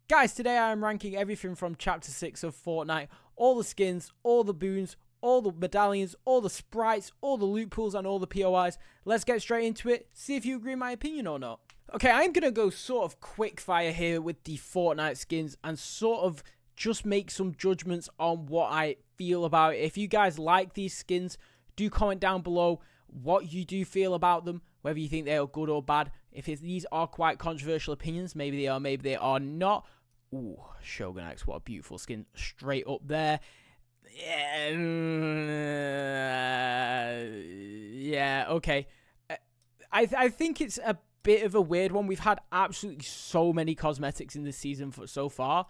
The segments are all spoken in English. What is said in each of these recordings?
Guys, today I am ranking everything from Chapter 6 of Fortnite. All the skins, all the boons, all the medallions, all the sprites, all the loot pools, and all the POIs. Let's get straight into it, see if you agree with my opinion or not. Okay, I'm going to go sort of quick fire here with the Fortnite skins and sort of just make some judgments on what I feel about it. If you guys like these skins, do comment down below what you do feel about them, whether you think they are good or bad. If these are quite controversial opinions, maybe they are, maybe they are not. Ooh, Shogun X, what a beautiful skin, straight up there. Yeah, okay. I think it's a bit of a weird one. We've had absolutely so many cosmetics in this season so far.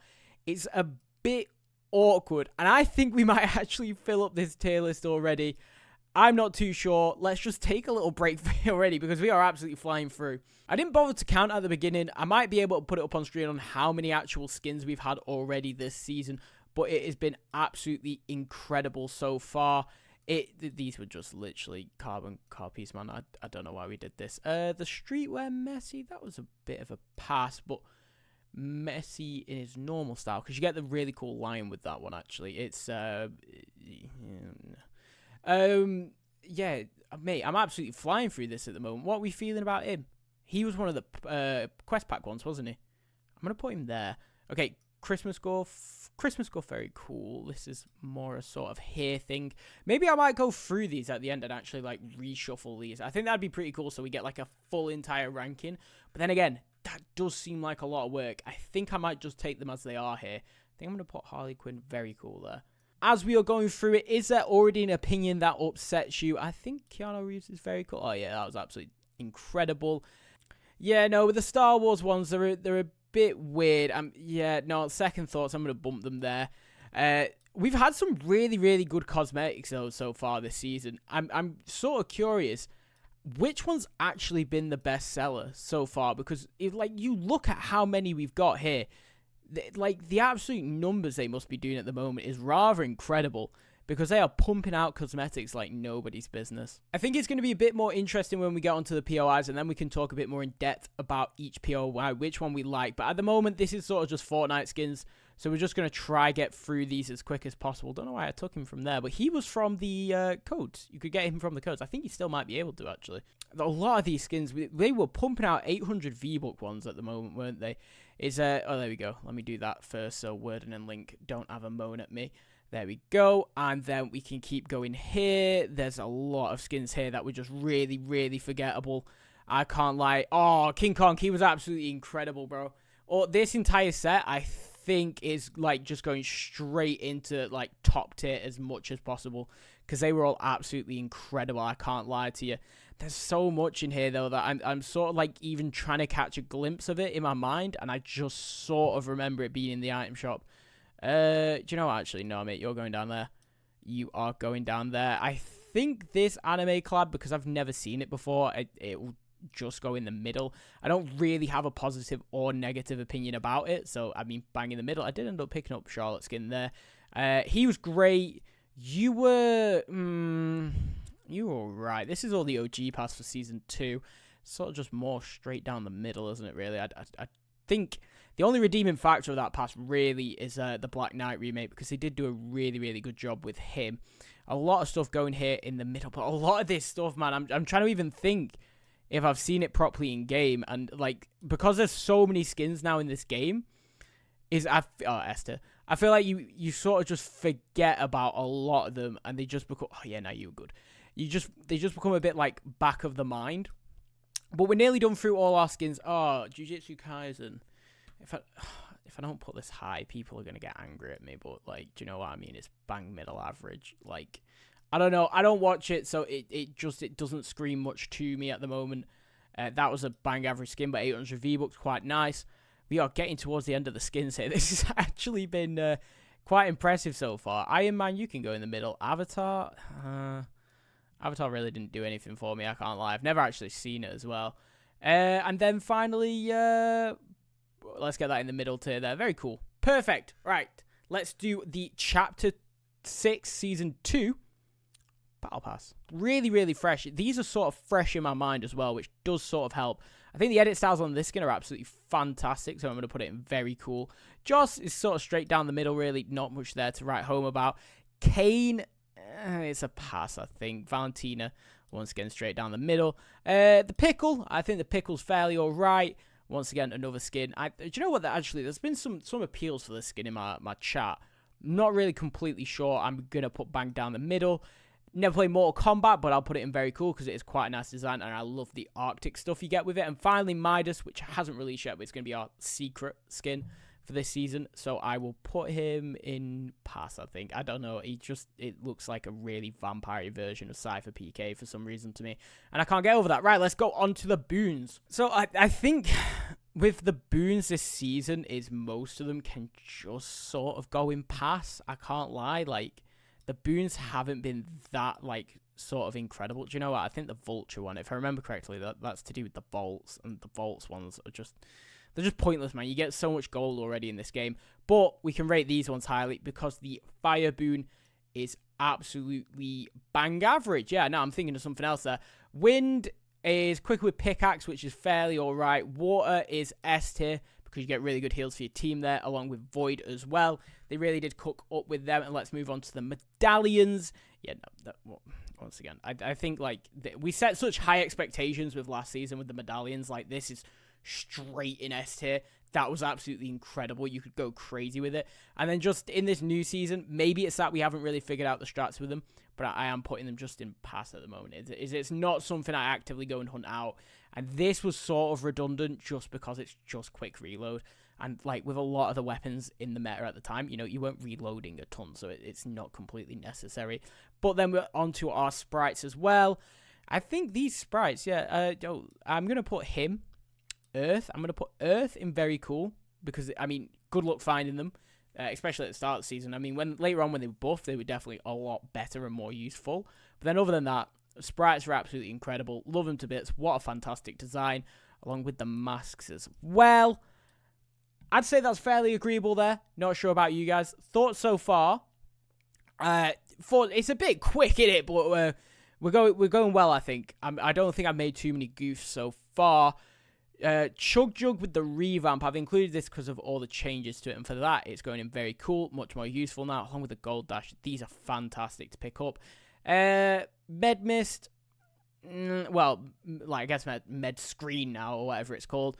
It's a bit awkward, and I think we might actually fill up this tier list already. I'm not too sure. Let's just take a little break already because we are absolutely flying through. I didn't bother to count at the beginning. I might be able to put it up on screen on how many actual skins we've had already this season, but it has been absolutely incredible so far. These were just literally carbon copies, man. I don't know why we did this. The streetwear Messi, that was a bit of a pass, but Messi in his normal style, because you get the really cool lion with that one, actually. It's, yeah, mate, I'm absolutely flying through this at the moment. What are we feeling about him? He was one of the quest pack ones, wasn't he? I'm going to put him there. Okay, Christmas Golf, very cool. This is more a sort of hair thing. Maybe I might go through these at the end and actually, like, reshuffle these. I think that'd be pretty cool so we get, like, a full entire ranking. But then again, that does seem like a lot of work. I think I might just take them as they are here. I think I'm going to put Harley Quinn very cool there. As we are going through it, is there already an opinion that upsets you? I think Keanu Reeves is very cool. Oh, yeah, that was absolutely incredible. Yeah, no, with the Star Wars ones, they're a bit weird. Yeah, no, second thoughts, I'm going to bump them there. We've had some really, really good cosmetics, though, so far this season. I'm sort of curious, which one's actually been the best seller so far? Because, if, like, you look at how many we've got here, like, the absolute numbers they must be doing at the moment is rather incredible because they are pumping out cosmetics like nobody's business. I think it's going to be a bit more interesting when we get onto the POIs, and then we can talk a bit more in depth about each POI, which one we like. But at the moment, this is sort of just Fortnite skins, so we're just going to try get through these as quick as possible. Don't know why I took him from there, but he was from the codes. You could get him from the codes. I think you still might be able to, actually. A lot of these skins, they were pumping out 800 V-Buck ones at the moment, weren't they? Oh, there we go. Let me do that first, so Worden and Link don't have a moan at me. There we go, and then we can keep going here. There's a lot of skins here that were just really, really forgettable. I can't lie. Oh, King Kong, he was absolutely incredible, bro. Oh, this entire set, I think, is, like, just going straight into, like, top tier as much as possible, because they were all absolutely incredible. I can't lie to you. There's so much in here, though, that I'm sort of, like, even trying to catch a glimpse of it in my mind, and I just sort of remember it being in the item shop. Do you know what? Actually, no, mate, you're going down there. You are going down there. I think this anime collab, because I've never seen it before, it will just go in the middle. I don't really have a positive or negative opinion about it, so, I mean, bang in the middle. I did end up picking up Charlotte's skin there. He was great. You were right. This is all the OG pass for Season 2. Sort of just more straight down the middle, isn't it, really? I think the only redeeming factor of that pass really is the Black Knight remake, because they did do a really, really good job with him. A lot of stuff going here in the middle, but a lot of this stuff, man, I'm trying to even think if I've seen it properly in game, and, like, because there's so many skins now in this game, Esther, I feel like you sort of just forget about a lot of them, and they just become, oh yeah, now you were good. They just become a bit, like, back of the mind. But we're nearly done through all our skins. Oh, Jujutsu Kaisen. If I don't put this high, people are going to get angry at me. But, like, do you know what I mean? It's bang middle average. Like, I don't know. I don't watch it, so it doesn't scream much to me at the moment. That was a bang average skin, but 800 V-Bucks, quite nice. We are getting towards the end of the skins here. This has actually been quite impressive so far. Iron Man, you can go in the middle. Avatar really didn't do anything for me, I can't lie. I've never actually seen it as well. And then finally, let's get that in the middle tier there. Very cool. Perfect. Right. Let's do the Chapter 6, Season 2 Battle Pass. Really, really fresh. These are sort of fresh in my mind as well, which does sort of help. I think the edit styles on this skin are absolutely fantastic, so I'm going to put it in very cool. Joss is sort of straight down the middle, really. Not much there to write home about. Kane, it's a pass, I think. Valentina, once again, straight down the middle. The Pickle, I think the Pickle's fairly all right. Once again, another skin. Do you know what? Actually, there's been some appeals for this skin in my chat. Not really completely sure. I'm going to put Bang down the middle. Never played Mortal Kombat, but I'll put it in very cool because it is quite a nice design, and I love the Arctic stuff you get with it. And finally, Midas, which hasn't released yet, but it's going to be our secret skin for this season. So I will put him in pass, I think. I don't know. It looks like a really vampire version of Cypher PK for some reason to me. And I can't get over that. Right, let's go on to the boons. So I think with the boons this season is most of them can just sort of go in pass. I can't lie. Like, the boons haven't been that, like, sort of incredible. Do you know what? I think the Vulture one, if I remember correctly, that's to do with the vaults. And the vaults ones are just... they're just pointless, man. You get so much gold already in this game. But we can rate these ones highly because the fire boon is absolutely bang average. Yeah, no, I'm thinking of something else there. Wind is quicker with pickaxe, which is fairly alright. Water is S tier because you get really good heals for your team there, along with Void as well. They really did cook up with them. And let's move on to the medallions. Yeah, no, well, once again, I think, like, we set such high expectations with last season with the medallions. Like, this is straight in S tier. That was absolutely incredible. You could go crazy with it. And then just in this new season, maybe it's that we haven't really figured out the strats with them, but I am putting them just in pass at the moment. It's not something I actively go and hunt out. And this was sort of redundant just because it's just quick reload. And, like, with a lot of the weapons in the meta at the time, you know, you weren't reloading a ton, so it's not completely necessary. But then we're on to our sprites as well. I think these sprites, yeah, I'm going to put him Earth. I'm going to put Earth in very cool because, I mean, good luck finding them, especially at the start of the season. I mean, later on when they were buffed, they were definitely a lot better and more useful. But then other than that, sprites are absolutely incredible. Love them to bits. What a fantastic design, along with the masks as well. I'd say that's fairly agreeable there. Not sure about you guys. Thoughts so far? It's a bit quick, isn't it? But we're going well, I think. I don't think I've made too many goofs so far. Chug Jug with the revamp, I've included this because of all the changes to it, and for that it's going in very cool, much more useful now, along with the gold dash. These are fantastic to pick up. Med Mist, well, like, I guess med Screen now, or whatever it's called.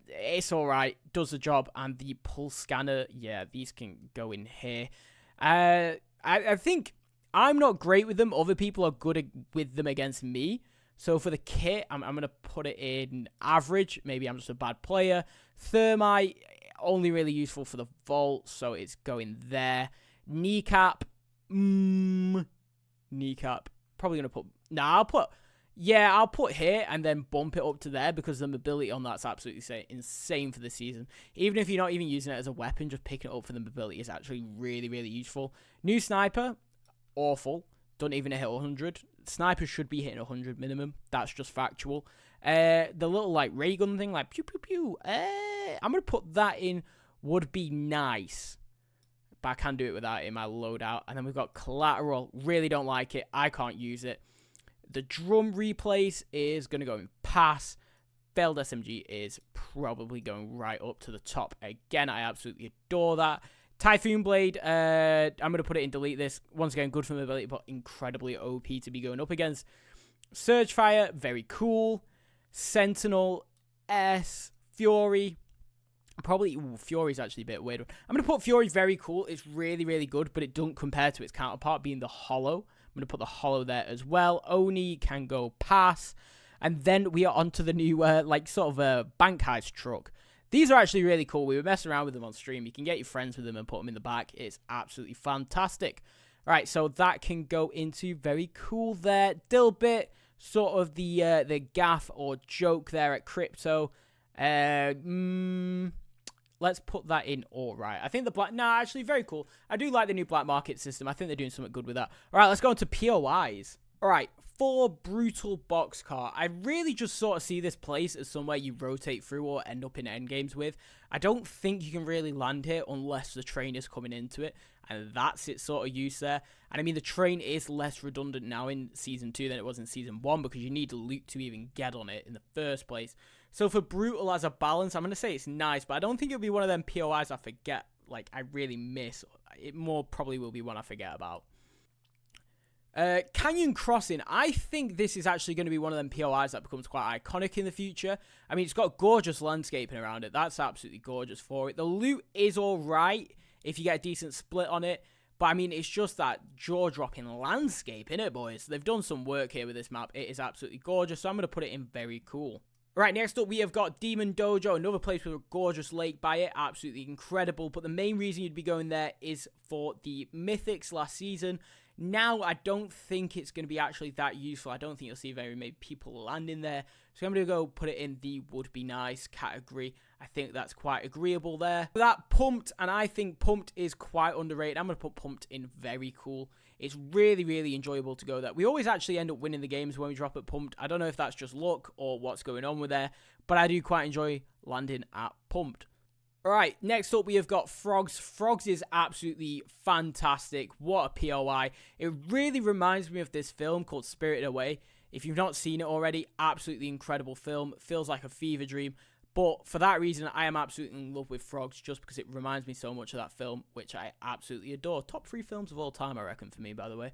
It's alright, does the job. And the pulse scanner, yeah, these can go in here. I think I'm not great with them. Other people are good with them against me. So for the kit, I'm going to put it in average. Maybe I'm just a bad player. Thermite, only really useful for the vault, so it's going there. Kneecap. Kneecap. Probably going to put... Nah, I'll put here and then bump it up to there because the mobility on that's absolutely insane for the season. Even if you're not even using it as a weapon, just picking it up for the mobility is actually really, really useful. New sniper, awful. Don't even hit 100. Snipers should be hitting 100 minimum. That's just factual. The little, like, ray gun thing, like, pew, pew, pew. I'm going to put that in would be nice. But I can do it without it in my loadout. And then we've got collateral. Really don't like it. I can't use it. The drum replace is going to go in pass. Failed SMG is probably going right up to the top. Again, I absolutely adore that. Typhoon Blade, I'm going to put it in delete this. Once again, good for mobility, but incredibly OP to be going up against. Surge Fire, very cool. Sentinel, S. Fury. Probably, Fury's actually a bit weird. I'm going to put Fury very cool. It's really, really good, but it doesn't compare to its counterpart being the Hollow. I'm going to put the Hollow there as well. Oni can go pass. And then we are onto the new, like, sort of bank heist truck. These are actually really cool. We were messing around with them on stream. You can get your friends with them and put them in the back. It's absolutely fantastic. All right, so that can go into very cool there. Dilbit, sort of the gaff or joke there at Crypto. Let's put that in all right. I think the black... Nah, actually, very cool. I do like the new black market system. I think they're doing something good with that. All right, let's go on to POIs. All right, for Brutal Boxcar, I really just sort of see this place as somewhere you rotate through or end up in endgames with. I don't think you can really land here unless the train is coming into it, and that's its sort of use there. And I mean, the train is less redundant now in Season 2 than it was in Season 1 because you need loot to even get on it in the first place. So for brutal as a balance, I'm going to say it's nice, but I don't think it'll be one of them POIs I forget, like I really miss. It more probably will be one I forget about. Canyon Crossing, I think this is actually going to be one of them POIs that becomes quite iconic in the future. I mean, it's got gorgeous landscaping around it. That's absolutely gorgeous for it. The loot is alright if you get a decent split on it. But, I mean, it's just that jaw-dropping landscape, innit, boys? They've done some work here with this map. It is absolutely gorgeous, so I'm going to put it in very cool. Right, next up, we have got Demon Dojo, another place with a gorgeous lake by it. Absolutely incredible. But the main reason you'd be going there is for the mythics last season. Now, I don't think it's going to be actually that useful. I don't think you'll see very many people landing there. So I'm going to go put it in the would be nice category. I think that's quite agreeable there. That Pumped, and I think Pumped is quite underrated. I'm going to put Pumped in very cool. It's really, really enjoyable to go there. We always actually end up winning the games when we drop at Pumped. I don't know if that's just luck or what's going on with there, but I do quite enjoy landing at Pumped. Alright, next up we have got Frogs. Frogs is absolutely fantastic. What a POI. It really reminds me of this film called Spirited Away. If you've not seen it already, absolutely incredible film. Feels like a fever dream. But for that reason, I am absolutely in love with Frogs just because it reminds me so much of that film, which I absolutely adore. Top 3 films of all time, I reckon, for me, by the way.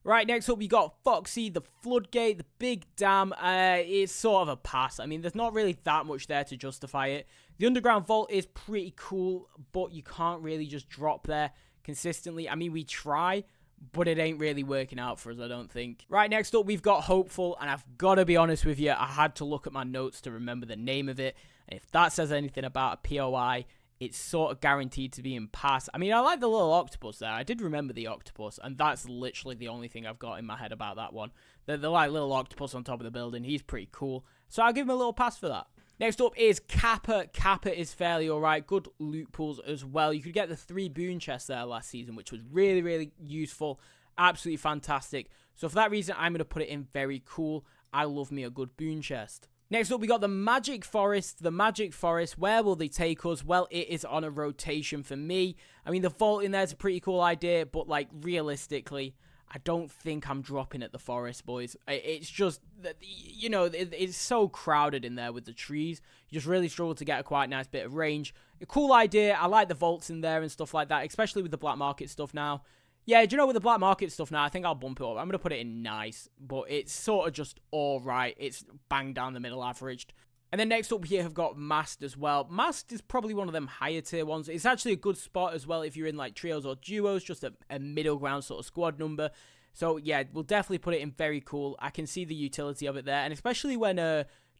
Right, next up we got Foxy, the Floodgate, the Big Dam. It's sort of a pass. I mean, there's not really that much there to justify it. The Underground Vault is pretty cool, but you can't really just drop there consistently. I mean, we try, but it ain't really working out for us, I don't think. Right, next up we've got Hopeful, and I've got to be honest with you, I had to look at my notes to remember the name of it. And if that says anything about a POI, it's sort of guaranteed to be in pass. I mean, I like the little octopus there. I did remember the octopus, and that's literally the only thing I've got in my head about that one. The like little octopus on top of the building, he's pretty cool. So I'll give him a little pass for that. Next up is Kappa. Kappa is fairly alright. Good loot pools as well. You could get the 3 boon chests there last season, which was really, really useful. Absolutely fantastic. So for that reason, I'm going to put it in very cool. I love me a good boon chest. Next up, we got the Magic Forest. The Magic Forest, where will they take us? Well, it is on a rotation for me. I mean, the vault in there is a pretty cool idea, but, like, realistically, I don't think I'm dropping at the forest, boys. It's just, you know, it's so crowded in there with the trees. You just really struggle to get a quite nice bit of range. A cool idea. I like the vaults in there and stuff like that, especially with the black market stuff now. Yeah, do you know, with the black market stuff now, I think I'll bump it up. I'm going to put it in nice, but it's sort of just alright. It's bang down the middle averaged. And then next up here, I've got Masked as well. Masked is probably one of them higher tier ones. It's actually a good spot as well if you're in like trios or duos, just a middle ground sort of squad number. So yeah, we'll definitely put it in very cool. I can see the utility of it there, and especially when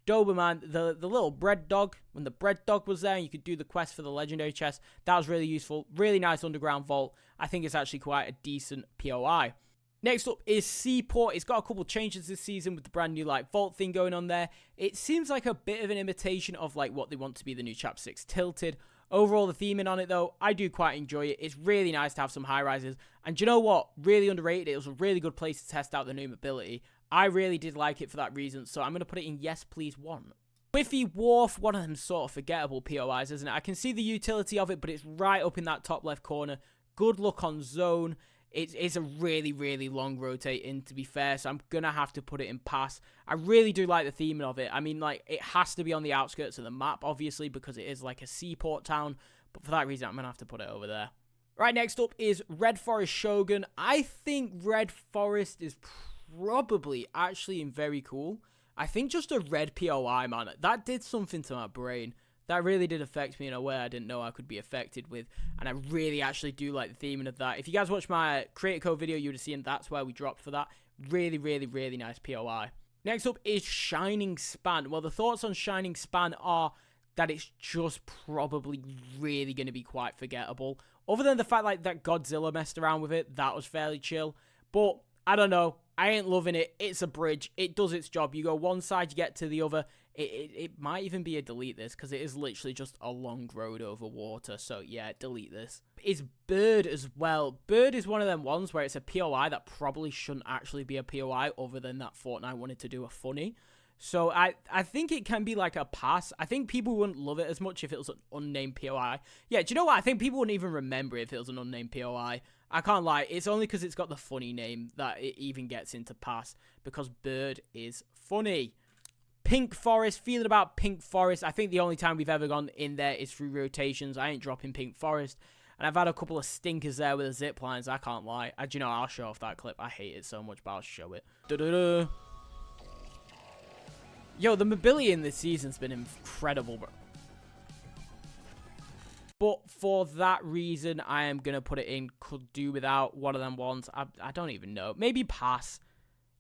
Doberman, the little bread dog, when the bread dog was there and you could do the quest for the legendary chest, that was really useful. Really nice underground vault. I think it's actually quite a decent POI. Next up is Seaport. It's got a couple changes this season with the brand new like vault thing going on there. It seems like a bit of an imitation of like what they want to be the new Chapter 6 Tilted. Overall, the theming on it though, I do quite enjoy it. It's really nice to have some high rises. And do you know what? Really underrated. It was a really good place to test out the new mobility. I really did like it for that reason, so I'm going to put it in Yes Please 1. Whiffy Wharf, one of them sort of forgettable POIs, isn't it? I can see the utility of it, but it's right up in that top left corner. Good luck on zone. It's a really, really long rotate in, to be fair, so I'm going to have to put it in pass. I really do like the theming of it. I mean, like, it has to be on the outskirts of the map, obviously, because it is like a seaport town, but for that reason, I'm going to have to put it over there. Right, next up is Red Forest Shogun. I think Red Forest is probably actually very cool. I think just a red POI, man, that did something to my brain. That really did affect me in a way I didn't know I could be affected with, and I really actually do like the theming of that. If you guys watch my creator code video, you would have seen that's where we dropped for that. Really, really, really nice POI. Next up is Shining Span. Well, the thoughts on Shining Span are that it's just probably really going to be quite forgettable. Other than the fact like that Godzilla messed around with it, that was fairly chill. But I don't know. I ain't loving it. It's a bridge. It does its job. You go one side, you get to the other. It might even be a delete this because it is literally just a long road over water. So yeah, delete this. It's Bird as well. Bird is one of them ones where it's a POI that probably shouldn't actually be a POI other than that Fortnite wanted to do a funny. So I think it can be like a pass. I think people wouldn't love it as much if it was an unnamed POI. Yeah, do you know what? I think people wouldn't even remember it if it was an unnamed POI. I can't lie. It's only because it's got the funny name that it even gets into pass, because Bird is funny. Pink Forest, feeling about Pink Forest. I think the only time we've ever gone in there is through rotations. I ain't dropping Pink Forest. And I've had a couple of stinkers there with the zip lines, I can't lie. Do you know, I'll show off that clip. I hate it so much, but I'll show it. Da-da-da. Yo, the mobility in this season's been incredible, bro. But for that reason, I am going to put it in. Could do without one of them ones. I don't even know. Maybe pass.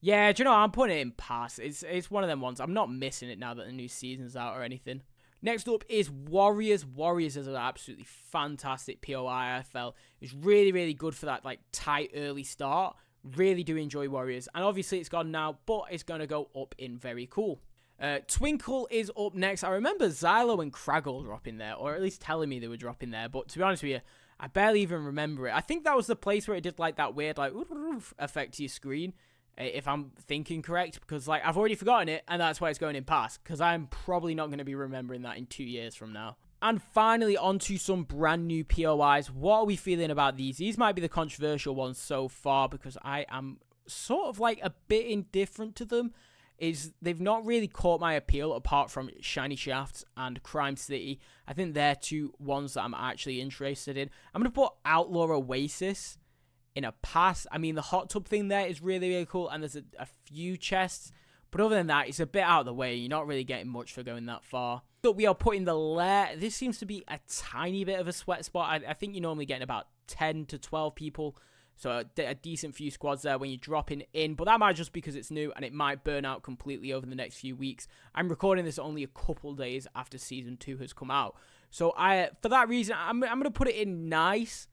Yeah, do you know, I'm putting it in pass. It's one of them ones. I'm not missing it now that the new season's out or anything. Next up is Warriors. Warriors is an absolutely fantastic POI, I felt. It's really, really good for that like tight early start. Really do enjoy Warriors. And obviously it's gone now, but it's going to go up in very cool. Twinkle is up next. I remember Xylo and Craggle dropping there, or at least telling me they were dropping there. But to be honest with you, I barely even remember it. I think that was the place where it did like that weird like effect to your screen. If I'm thinking correct, because like I've already forgotten it, and that's why it's going in past, because I'm probably not going to be remembering that in 2 years from now. And finally, onto some brand new POIs. What are we feeling about these? These might be the controversial ones so far, because I am sort of like a bit indifferent to them. They've not really caught my appeal apart from Shiny Shafts and Crime City. I think they're two ones that I'm actually interested in. I'm going to put Outlaw Oasis in a pass. I mean, the hot tub thing there is really, really cool, and there's a few chests. But other than that, it's a bit out of the way. You're not really getting much for going that far. So we are putting the lair. This seems to be a tiny bit of a sweat spot. I think you're normally getting about 10 to 12 people. So a decent few squads there when you're dropping in. But that might just because it's new, and it might burn out completely over the next few weeks. I'm recording this only a couple days after Season 2 has come out. So for that reason, I'm going to put it in nice.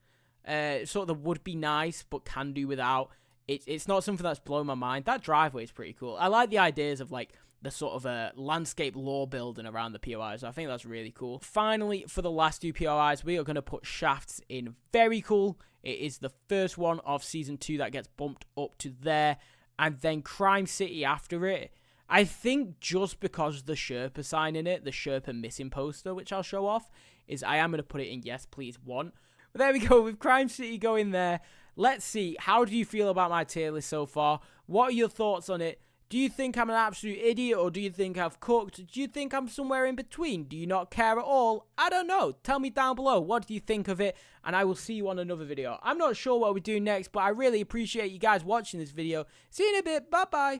Sort of the would be nice, but can do without. It's not something that's blown my mind. That driveway is pretty cool. I like the ideas of like the sort of landscape lore building around the POIs. I think that's really cool. Finally, for the last two POIs, we are going to put Shafts in very cool. It is the first one of Season 2 that gets bumped up to there. And then Crime City after it. I think just because the Sherpa sign in it, the Sherpa missing poster, which I'll show off, is I am going to put it in yes, please, 1. But there we go, with Crime City going there. Let's see, how do you feel about my tier list so far? What are your thoughts on it? Do you think I'm an absolute idiot, or do you think I've cooked? Do you think I'm somewhere in between? Do you not care at all? I don't know. Tell me down below, what do you think of it? And I will see you on another video. I'm not sure what we do next, but I really appreciate you guys watching this video. See you in a bit, bye-bye.